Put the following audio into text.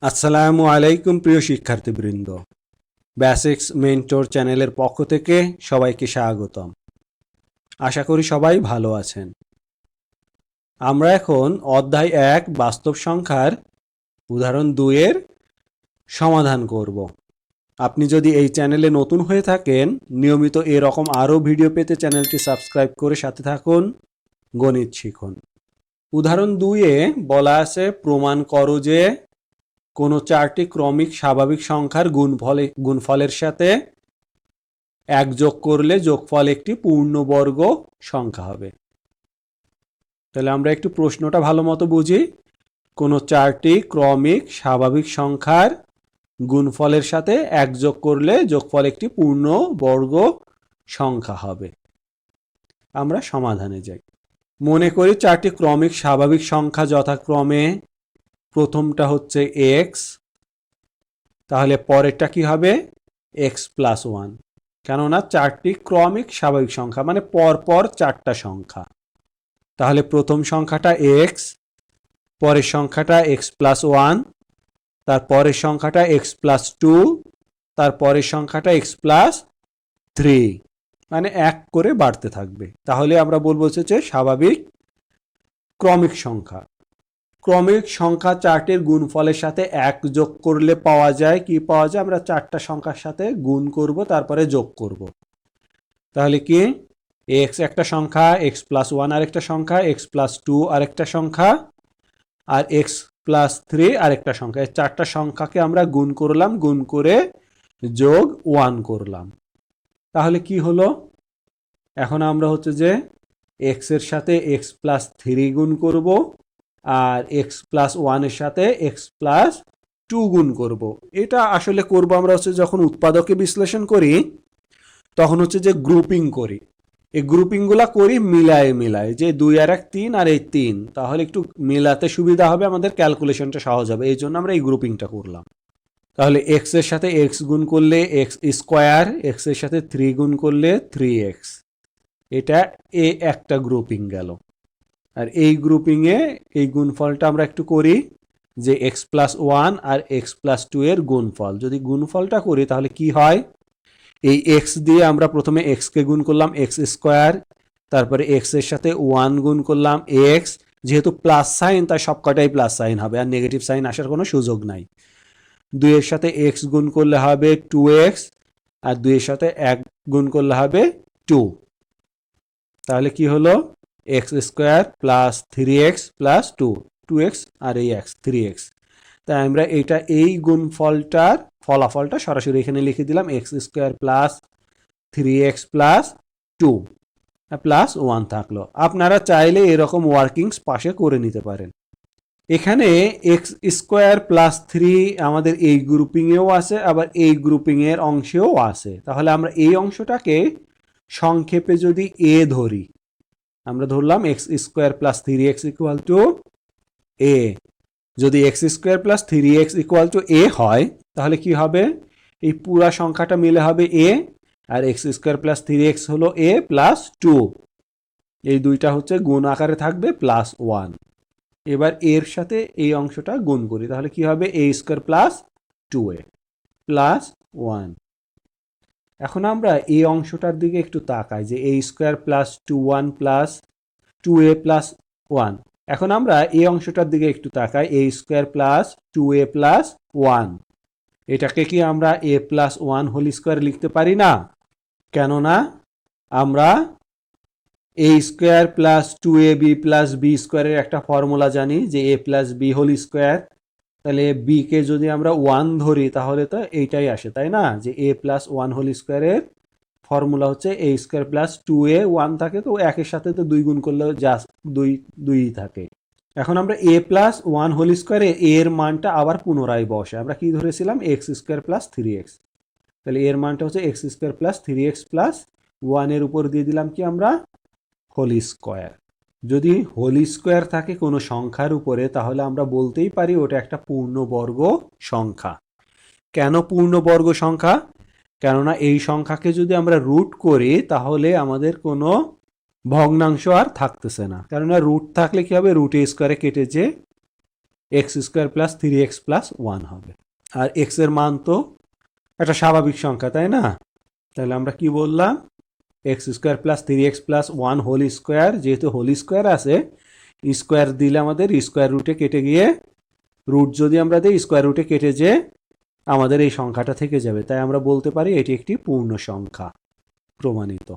আসসালামু আলাইকুম প্রিয় শিক্ষার্থীবৃন্দ, বেসিক্স মেন্টর চ্যানেলের পক্ষ থেকে সবাইকে স্বাগতম। আশা করি সবাই ভালো আছেন। আমরা এখন অধ্যায় 1 বাস্তব সংখ্যার উদাহরণ 2 এর সমাধান করব। আপনি যদি এই চ্যানেলে নতুন হয়ে থাকেন, নিয়মিত এরকম আরও ভিডিও পেতে চ্যানেলটি সাবস্ক্রাইব করে সাথে থাকুন। গণিত শিখুন। উদাহরণ 2 এ বলা আছে, প্রমাণ করো যে কোনো চারটি ক্রমিক স্বাভাবিক সংখ্যার গুণফলের সাথে 1 যোগ করলে যোগফল একটি পূর্ণবর্গ সংখ্যা হবে। তাহলে আমরা একটু প্রশ্নটা ভালো মতো বুঝি। কোনো চারটি ক্রমিক স্বাভাবিক সংখ্যার গুণফলের সাথে 1 যোগ করলে যোগফল একটি পূর্ণবর্গ সংখ্যা হবে। আমরা সমাধানে যাই। মনে করি চারটি ক্রমিক স্বাভাবিক সংখ্যা যথাক্রমে, প্রথমটা হচ্ছে x, তাহলে পরেরটা কি হবে x+1, কেননা চারটি ক্রমিক স্বাভাবিক সংখ্যা মানে পরপর চারটা সংখ্যা। তাহলে প্রথম সংখ্যাটা x, পরের সংখ্যাটা x+1, তারপরের সংখ্যাটা x+2, তারপরের সংখ্যাটা x+3, মানে 1 করে বাড়তে থাকবে। তাহলে আমরা বলবো যে স্বাভাবিক ক্রমিক সংখ্যা। ক্রমিক সংখ্যা চারটির গুণফলের সাথে 1 যোগ করলে পাওয়া যায় কি? পাওয়া যায় আমরা চারটা সংখ্যার সাথে গুণ করব, তারপরে যোগ করব। তাহলে কি x একটা সংখ্যা, x+1 আরেকটা সংখ্যা, x+2 আরেকটা সংখ্যা, আর x+3 আরেকটা সংখ্যা। এই চারটা সংখ্যাকে আমরা গুণ করলাম, গুণ করে যোগ 1 করলাম। তাহলে কি হলো? এখন আমরা হচ্ছে যে x এর সাথে x+3 গুণ করব, আর x+1 এর সাথে x+2 গুণ করব। এটা আসলে করব আমরা হচ্ছে যখন উৎপাদকে বিশ্লেষণ করি, তখন হচ্ছে যে গ্রুপিং করি। এই গ্রুপিংগুলা করি মিলায় যে 2 আর 1 3 আর এই 3, তাহলে একটু মেলাতে সুবিধা হবে, আমাদের ক্যালকুলেশনটা সহজ হবে। এই জন্য আমরা এই গ্রুপিংটা করলাম। তাহলে x এর সাথে x গুণ করলে x², x এর সাথে 3 গুণ করলে 3x। এটা একটা গ্রুপিং গেল। আর এই গ্রুপিংয়ে এই গুণফলটা আমরা একটু করি, যে x+1 আর x+2 এর গুণফল। যদি গুণফলটা করি তাহলে কি হয়? এই x দিয়ে আমরা প্রথমে x কে গুণ করলাম x², তারপরে x এর সাথে 1 গুণ করলাম x, যেহেতু প্লাস সাইন তাই সবকটাই প্লাস সাইন হবে, আর নেগেটিভ সাইন আসার কোনো সুযোগ নাই। 2 এর সাথে x গুণ করলে হবে 2x, আর 2 এর সাথে 1 গুণ করলে হবে 2। তাহলে কি হলো? x² plus 3x plus 2, 2x আর এই x 3x। তাই আমরা এই গুণফলটার ফলাফলটা সরাসরি এখানে লিখে দিলাম, x² plus 3x plus 2 plus 1 থাকলো। আপনারা চাইলে এরকম ওয়ার্কিংস পাশে করে নিতে পারেন। এখানে x² প্লাস 3 আমাদের এই গ্রুপিংয়েও আছে, আবার এই গ্রুপিংয়ের অংশেও আছে। তাহলে আমরা এই অংশটাকে সংক্ষেপে যদি a ধরি, আমরা ধরলাম x² plus 3x equal to a। যদি x² plus 3x equal to a হয়, তাহলে কি হবে? এই পুরা সংখ্যাটা মিলে হবে a, R x² plus 3x হলো a প্লাস 2। এই দুইটা হচ্ছে গুণ আকারে থাকবে প্লাস 1। এবার এর সাথে এই অংশটা গুণ করি, তাহলে কি হবে? a² plus 2a plus 1। এখন আমরা এই অংশটার দিকে একটু তাকাই, যে a² plus 21 plus 2a plus 1। এখন আমরা এই অংশটার দিকে একটু তাকাই, a² প্লাস 2a প্লাস 1। এটাকে কি আমরা a প্লাস 1 হোল স্কোয়ার লিখতে পারি না? কেননা আমরা a² plus 2ab plus b স্কোয়ারের একটা ফর্মুলা জানি, যে a plus b whole square. তাহলে b কে যদি আমরা 1 ধরি তাহলে তো এইটাই আসে, তাই না? যে a প্লাস 1 হোল স্কোয়ারের ফর্মুলা হচ্ছে a² প্লাস 2a, 1 থাকে তো একের সাথে তো 2 গুণ করলে জাস্ট 2 থাকে। এখন আমরা a প্লাস 1 হোল স্কোয়ারে এর মানটা আবার পুনরায় বসে। আমরা কি ধরেছিলাম? x² plus 3x। তাহলে এর মানটা হচ্ছে x² প্লাস 3x প্লাস 1 এর উপর দিয়ে দিলাম কি আমরা? Whole square. যদি হোল স্কোয়ার থাকে কোনো সংখ্যার উপরে, তাহলে আমরা বলতেই পারি ওটা একটা পূর্ণবর্গ সংখ্যা। কেন পূর্ণবর্গ সংখ্যা? কেননা এই সংখ্যাকে যদি আমরা রুট করি তাহলে আমাদের কোনো ভগ্নাংশ আর থাকতেছে না। কেননা রুট থাকলে কি হবে? রুট a স্কোয়ারে কেটে যে x square plus 3x plus 1 হবে। আর এক্স এর মান তো একটা স্বাভাবিক সংখ্যা, তাই না? তাহলে আমরা কি বললাম, x square plus 3x plus 1 whole square, যেহেতু হোল স্কোয়ার আছে, স্কোয়ার দিলে আমাদের স্কোয়ার রুটে কেটে গিয়ে, রুট যদি আমরা দিই স্কোয়ার রুটে কেটে যে আমাদের এই সংখ্যাটা থেকে যাবে, তাই আমরা বলতে পারি এটি একটি পূর্ণ সংখ্যা। প্রমাণিত।